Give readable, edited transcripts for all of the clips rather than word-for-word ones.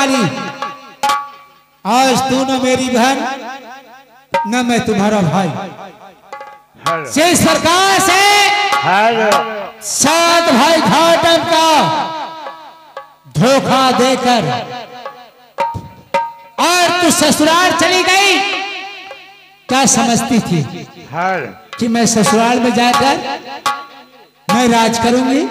वाली। आज तू न मेरी बहन न मैं तुम्हारा भाई। से सरकार से सात भाई घाटन का धोखा देकर और तू ससुराल चली गई। क्या समझती थी कि मैं ससुराल में जाकर मैं राज करूंगी?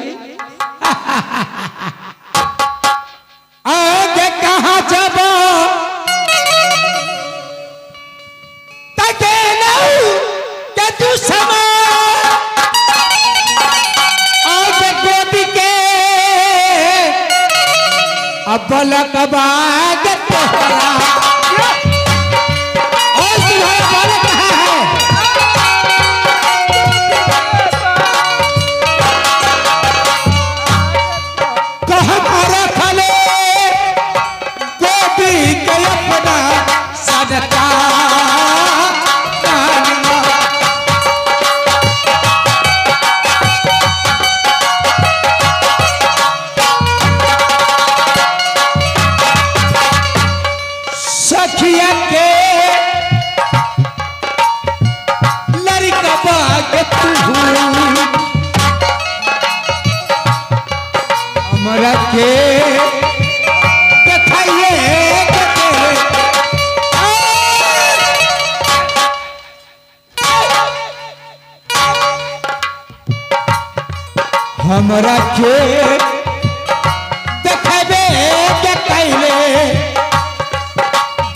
आगे कहां जब तके के तू समा आगे गोदी के अब बलक बाग तोहरा और तुम्हारा बालक कहां है? हमरा के देखबे के कहले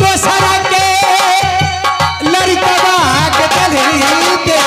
दोसरा के लड़कवा के दलही के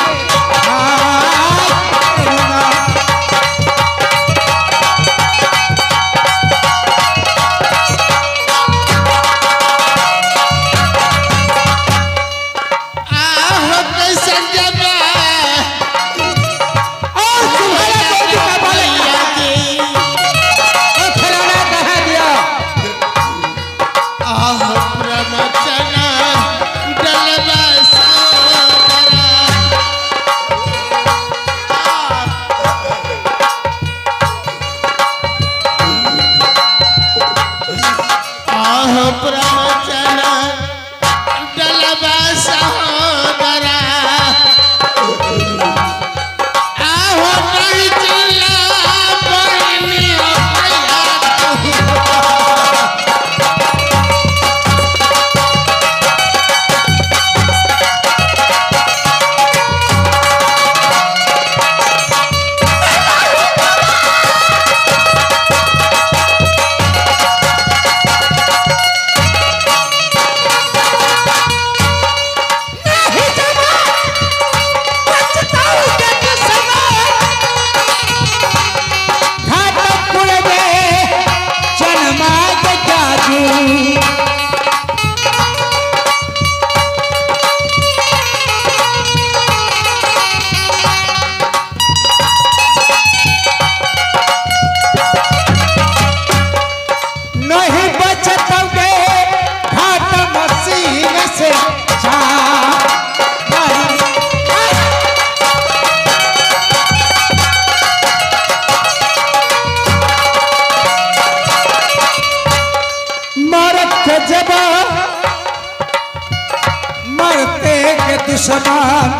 दुश्मन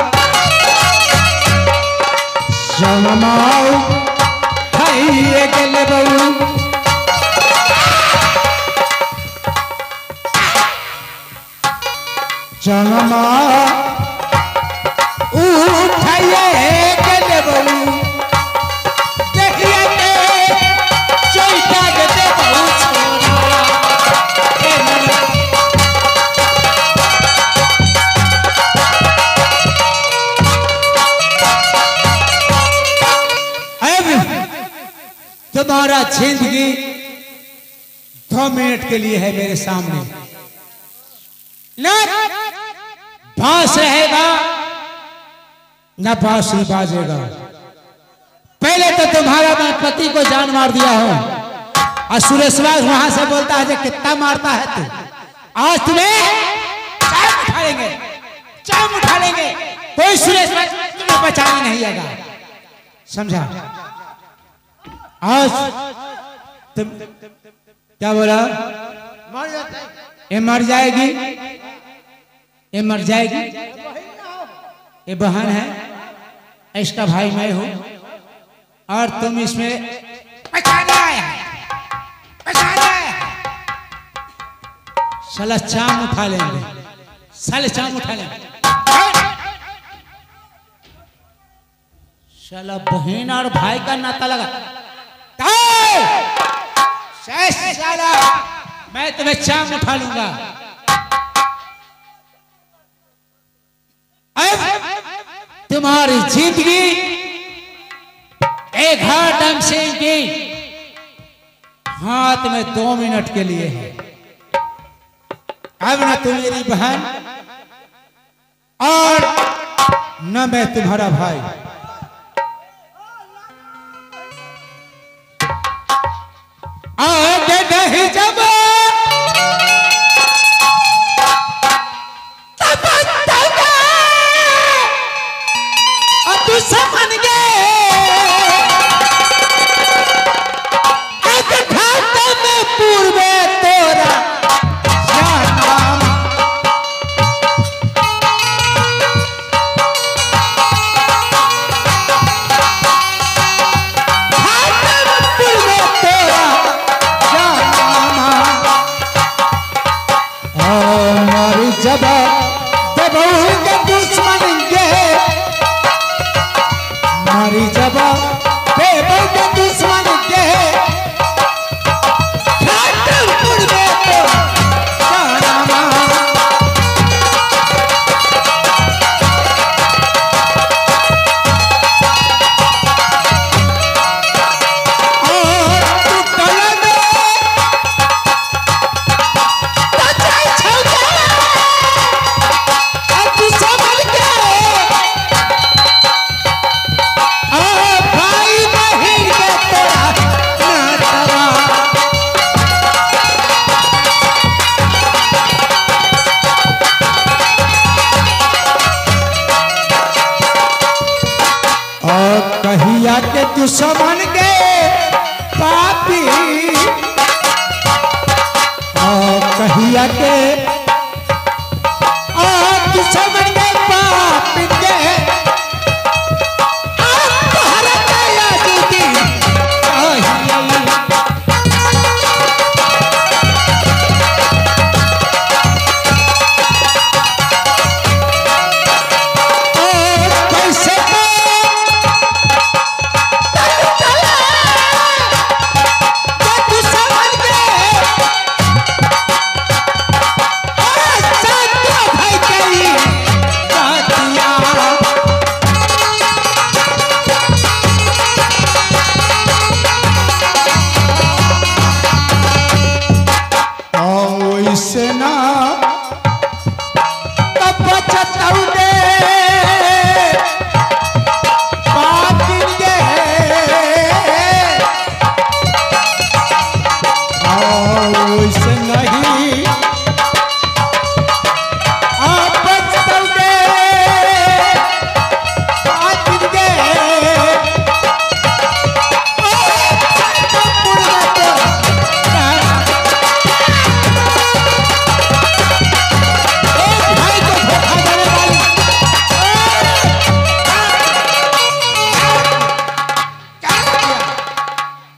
जनमाओ खाइए गेले बहू जनमा उठाइए गेले बहू देखिए के चोइटा दे बहू तुम्हारा जिंदगी 2 मिनट के लिए है मेरे सामने। न बांस रहेगा न बांसुरी बाजेगा। पहले तो तुम्हारा मैं पति को जान मार दिया हूं और सुरेशवास वहां से बोलता है कितना मारता है तू। आज तुम्हें चाम उठा लेंगे, चाम उठा लेंगे। कोई सुरेशवास तुम्हें बचाने नहीं आएगा, समझा? आज तुम क्या बोला? ये मर जाएगी, ये मर जाएगी, ये बहन है, इसका भाई मैं हूं और तुम इसमें पहचाना है, पहचाना है। साला चाम उठा लेंगे, साले चाम उठा लेंगे। साला बहन और भाई का नाता लगा। साला मैं तुम्हें चाम उठा लूंगा। तुम्हारी जिंदगी एक हाथ सिंह की हाथ में 2 मिनट के लिए है। अब न तुम मेरी बहन और न मैं तुम्हारा भाई। आगे नहीं जब तू समझ गए में पूर्वे तोरा के दुश्मन गए पापी कहिया के दुश्मन गए पापी के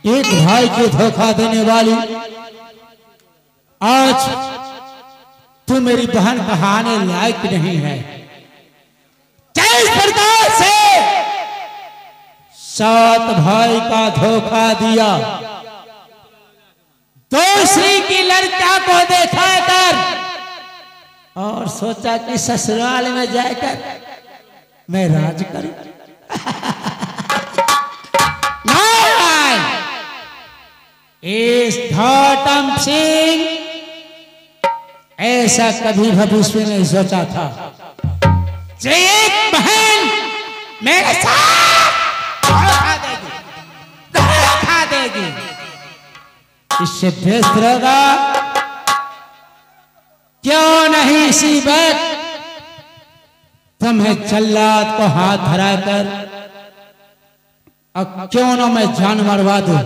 एक भाई को धोखा देने वाली आज तू मेरी बहन कहाने लायक नहीं है। जिस प्रकार से 7 भाई का धोखा दिया, दूसरी की लड़का को देखा कर और सोचा कि ससुराल में जाकर मैं राज करूं। इस धौतम सिंह ऐसा कभी भविष्य में नहीं सोचा था कि एक बहन मेरे साथ धोखा देगी। इससे बेहतर होगा क्यों नहीं इसी वक्त तुम्हें जल्लाद को हाथ धराकर और क्यों ना मैं जान मरवा दूं,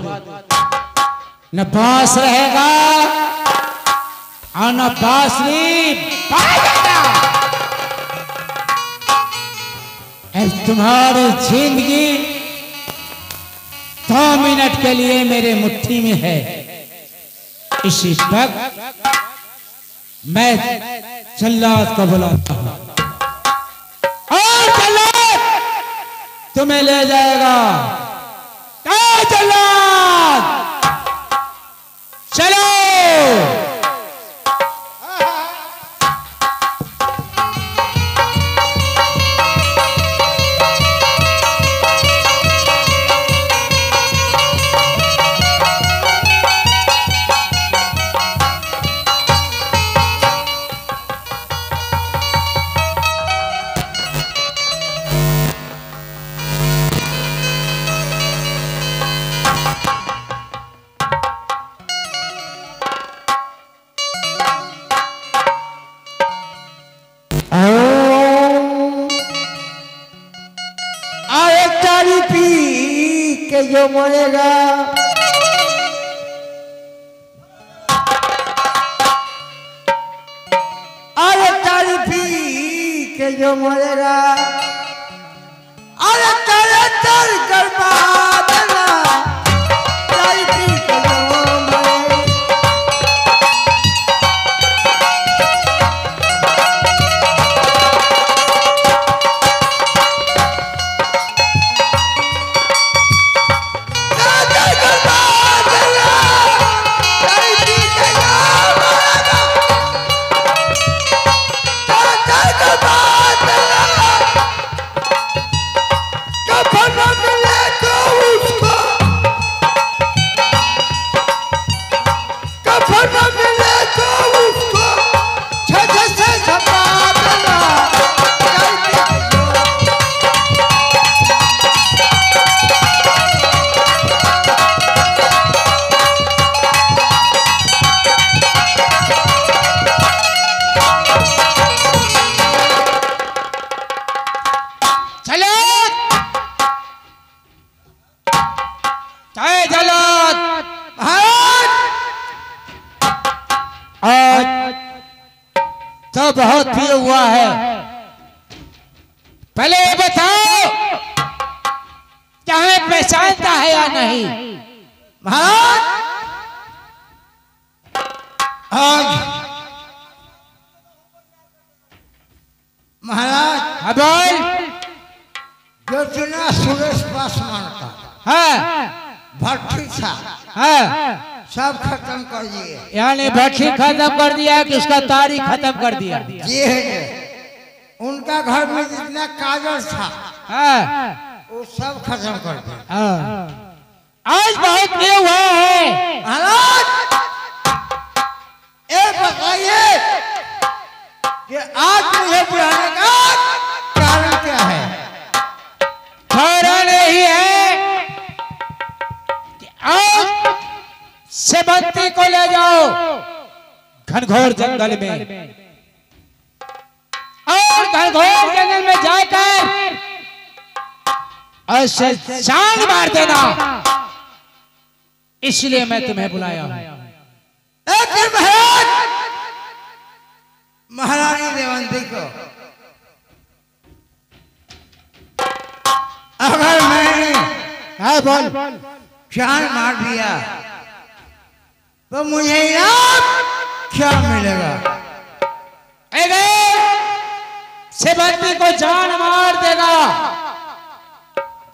न बांस रहेगा आना बांसुरी बजाना। अब तुम्हारी जिंदगी 2 मिनट के लिए मेरे मुट्ठी में है। इसी वक्त मैं जल्लाद को बुलाता हूं और जल्लाद तुम्हें ले जाएगा। जल्लाद चलो। जो मरेगा अरे तारी पी के जो मरेगा अरे तेरे तर करवा देना तारी पी के जो मरेगा। तो बहुत भी हुआ है, पहले ये बताओ चाहे पहचानता है या नहीं। महाराज आज महाराज बोल। जो चुना सुरेश पासवान का हाँ भट्टी था हाँ सब खत्म कर दिए। यानी भट्टी खत्म कर दिया कि उसका तारीख खत्म कर दिया। ये है उनका घर में जितना कागज था हाँ वो सब खत्म कर दिया। हाँ। आज बहुत ये हुआ है। महाराज ये बताइए कि आज मुझे बुलाने का कारण क्या है? कारण यही है कि आज सेवंती को ले जाओ घनघोर जंगल में और घनघोर जंगल में जाकर ऐसे जान मार देना, इसलिए मैं तुम्हें बुलाया हूं। लेकिन महाराज महारानी देवंती को अगर मैंने बोल जान मार दिया तो मुझे इनाम क्या मिलेगा? सेवंती को जान मार देगा,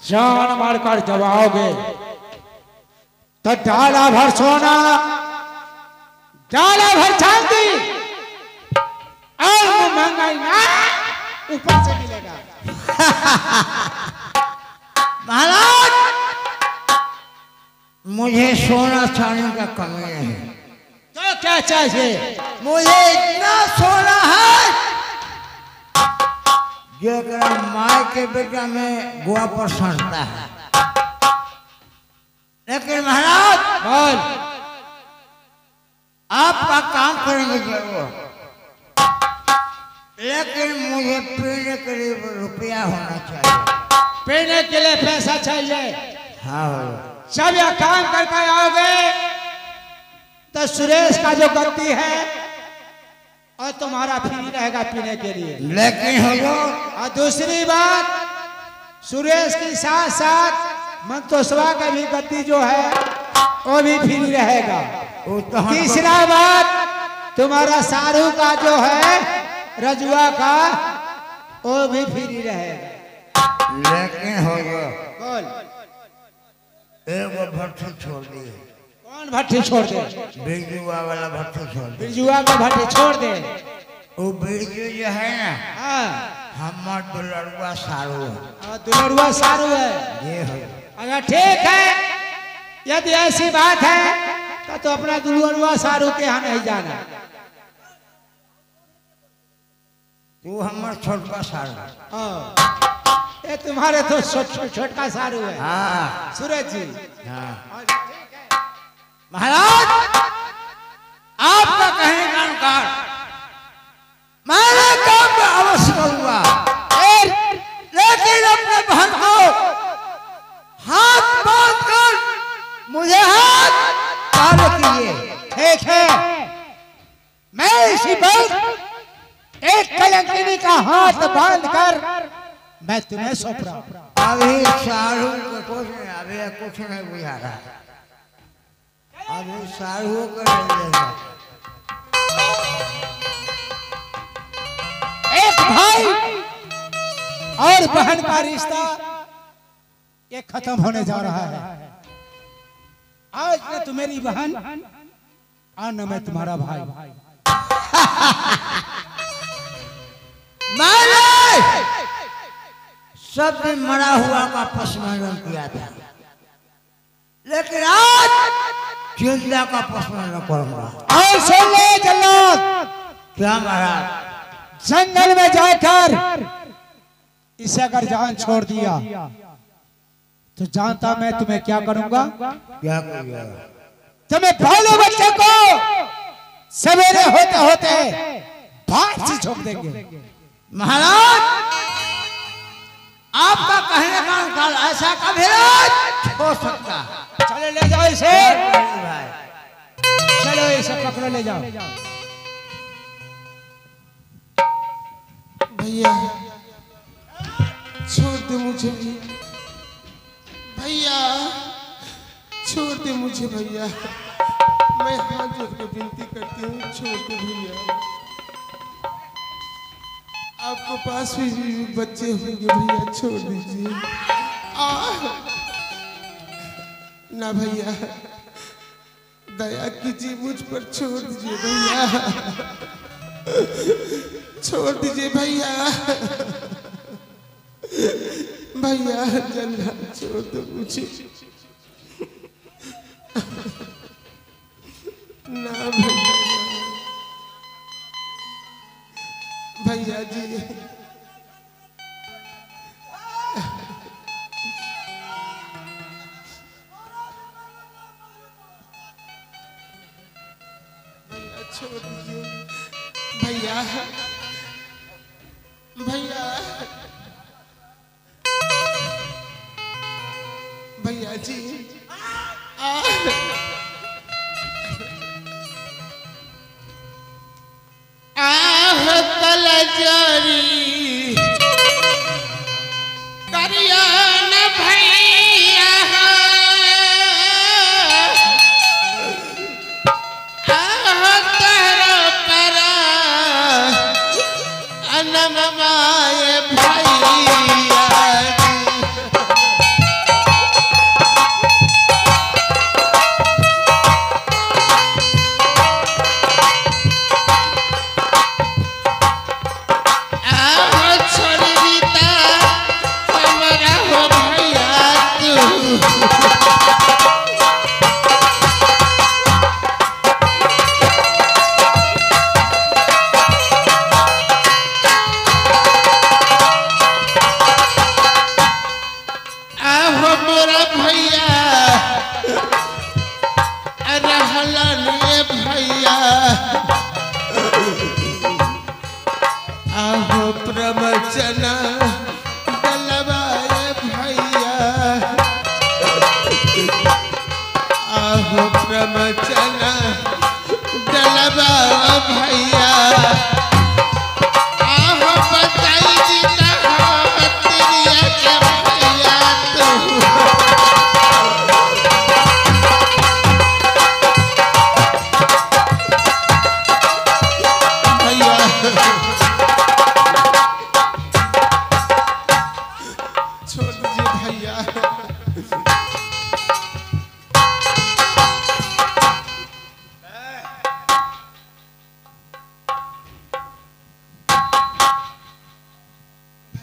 जान मार कर जब आओगे तो डाला भर सोना डाला भर चांदी और महंगाई ना ऊपर से मिलेगा। महाराज मुझे सोना चांदी का कमी नहीं, तो क्या चाहिए? मुझे इतना सोना है जो माँ के बेटा में गुआ पर सड़ता है। लेकिन महाराज बोल। आपका काम करेंगे जरूर, लेकिन मुझे पीने के लिए रुपया होना चाहिए। पीने के लिए पैसा चाहिए? हाँ जब यह काम करके आओगे तो सुरेश का जो गद्दी है और तुम्हारा फ्री रहेगा पीने के लिए। लेकिन हुजूर और दूसरी बात, सुरेश के साथ साथ मंतोषवा का भी गद्दी जो है वो भी फ्री रहेगा। तीसरा बात, तुम्हारा शाहरुख का जो है रजुआ का वो भी फ्री रहेगा। लेकिन हुजूर बोल, एगो भट्टी छोड़ दिए। कौन भट्टी छोड़ दे? बिरजुआ वाला भट्टी छोड़ दे। बिरजुआ का भट्टी छोड़ दे। वो बिरजू जो है ना, हाँ, हमार दुलरुआ सारू है। दुलरुआ सारू है। ये हो। अगर ठीक है, यदि ऐसी बात है तो अपना दुलरुआ सारू के यहाँ नहीं जाना। तू हमार छोटका सारू। ये तुम्हारे तो छोटका सारू है। हाँ सूरज जी। हाँ महाराज, आपका कहने का अनुसार मैंने काम में अवश्य करूंगा, लेकिन अपने बहन को हाथ बांध कर मुझे हाथ कार्य कीजिए। ठीक है, मैं इसी पर एक कलंकिनी का हाथ बांध कर मैं तुम्हें सौंप रहा हूं। अभी सारू को कुछ नहीं बुझा रहा। अभी सारू को नहीं देगा। एक भाई और बहन का रिश्ता ये खत्म होने जा रहा है। आज न तू मेरी बहन और न मैं तुम्हारा भाई। मैंने सब दिन मरा हुआ का पशुमर्दन किया था, लेकिन आज जिंदा का पशुमर्दन करूंगा। और सुन ले जल्लाद, क्या महाराज? जंगल में जाकर इसे अगर जान छोड़ दिया तो जानता मैं तुम्हें क्या करूंगा? क्या करूंगा? तुम्हें पहले बच्चे को सवेरे होते होते भाग से छोड़ देंगे। महाराज, आपका कहने का अनुसार ऐसा कभी हो सकता। चलो ले जाओ इसे। भाई चलो इसे पकड़ो, ले जाओ। भैया छोड़ दे मुझे, भैया छोड़ दे मुझे भैया, मैं हाथ जोड़ के विनती करती हूँ, छोड़ दे भैया। आपको पास भी बच्चे होंगे भैया, छोड़ दीजिए। ना भैया, दया कीजिए मुझ पर, छोड़ दीजिए भैया, छोड़ दीजिए भैया, भैया जल्द छोड़ दो मुझे। ना भैया, भैया जी भैया छोड़ दीजिए भैया, भैया, भैया जी जारी करिया न भैया, तेरा परा अनममाए भैया।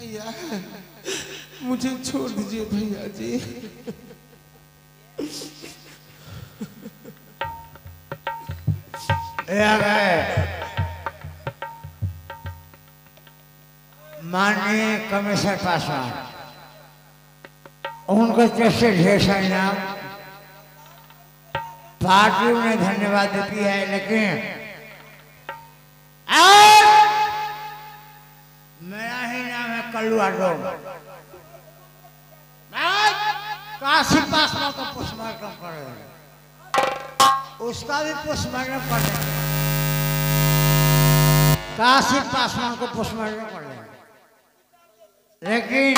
भैया मुझे छोड़ दीजिए भैया जी। माननीय कमिश्नर पासवान, उनको तरफ से ढेर सारे नाम पार्टी उन्हें धन्यवाद देती है, लेकिन मेरा ही नाम है कल्लू आडोम। काशी पासवान को पोस्टमार्टम कर रहे हैं, उसका भी पोस्टमार्टम कर रहे हैं। काशी पासवान को पोस्टमार्टम कर रहे हैं, लेकिन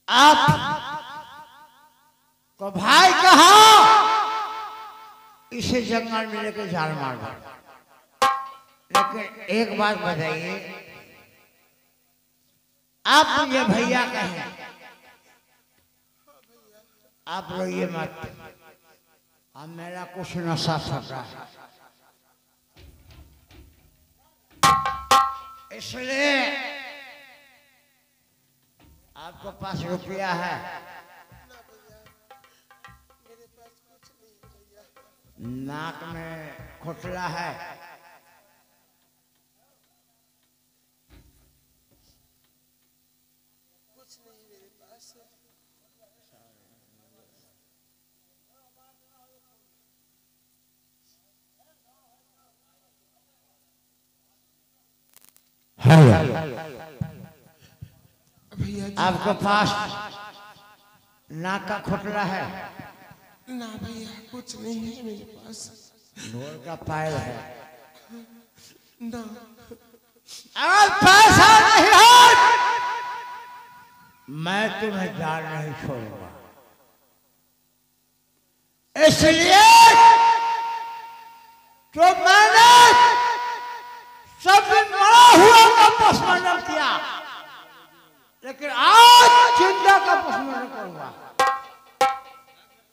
आप तो भाई कहा इसे जंगल में लेकर जान मार दो। लेकिन एक बात बताइए, आप मुझे भैया कहें, आप रोइए मत, अब मेरा कुछ नशा फटा है, इसलिए आपके पास रुपया है, नाक में खोटला है, कुछ नहीं मेरे पास। भैया जी आपके पास नाक का खोटला है? ना भैया कुछ नहीं है मेरे पास। नोर का पायल है? ना अगर पैसा नहीं है मैं तुम्हें जान नहीं छोड़ूंगा, इसलिए तो मैंने सब दिन मरा हुआ का पोस्टमार्टम किया, लेकिन आज जिंदा का पोस्टमार्टम करूंगा।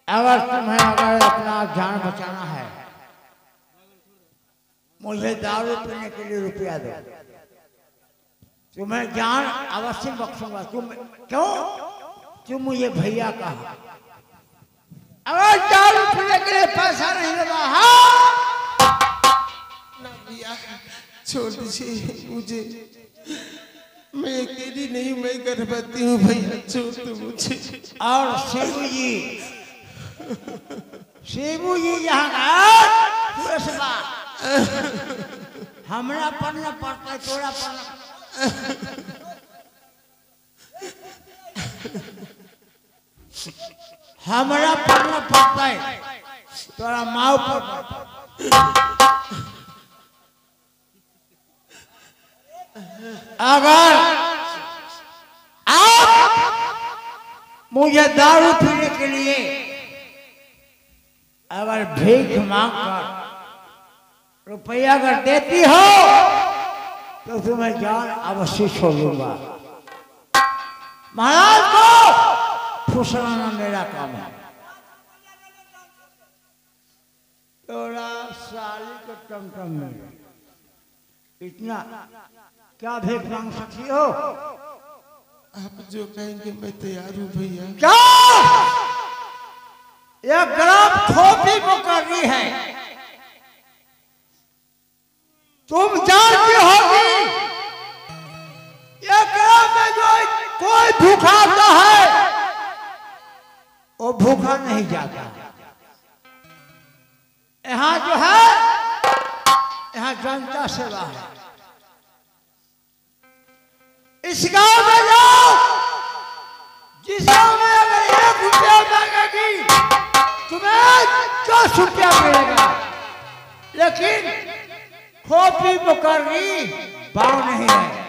अगर तुम्हें अपना जान बचाना है, मुझे दारू पीने के लिए रुपया दो, तुम्हें जान अवश्य बख्शूंगा। तुम क्यों? तुम मुझे भैया कहा, अगर दारू पीने के लिए पैसा नहीं लगा ना भैया छोड़ दीजिए मुझे, मैं अकेली नहीं, मैं गर्भवती हूँ भैया, छोड़ दो मुझे। और शिबू जी यहाँ हमरा पढ़ना पड़ता है, तोरा पढ़ना हमरा पढ़ना पड़ता है, तोरा माँ पर। अगर आप मुझे दारू पीने के लिए अगर भीख मांग कर रुपया अगर देती हो तो तुम्हें जान अवश्य छोड़ूंगा। महाराज को फुसलाना मेरा काम है। तोरा साली को टमटम में इतना क्या भीख मांग सकती हो? आप जो कहेंगे मैं तैयार हूँ भैया। क्या यह ग्राम खोपी मुकर्री है? तुम जानती होगी यह ग्राम में जो कोई भूखा आता है वो भूखा नहीं जाता। यहाँ जो है यहाँ जनता सेवा है। इस गांव में जाओ, जिस गांव में अगर 1 रुपया मांगेगी तुम्हें 10 रुपया मिलेगा, लेकिन खोपी मुकर्री भाव नहीं है।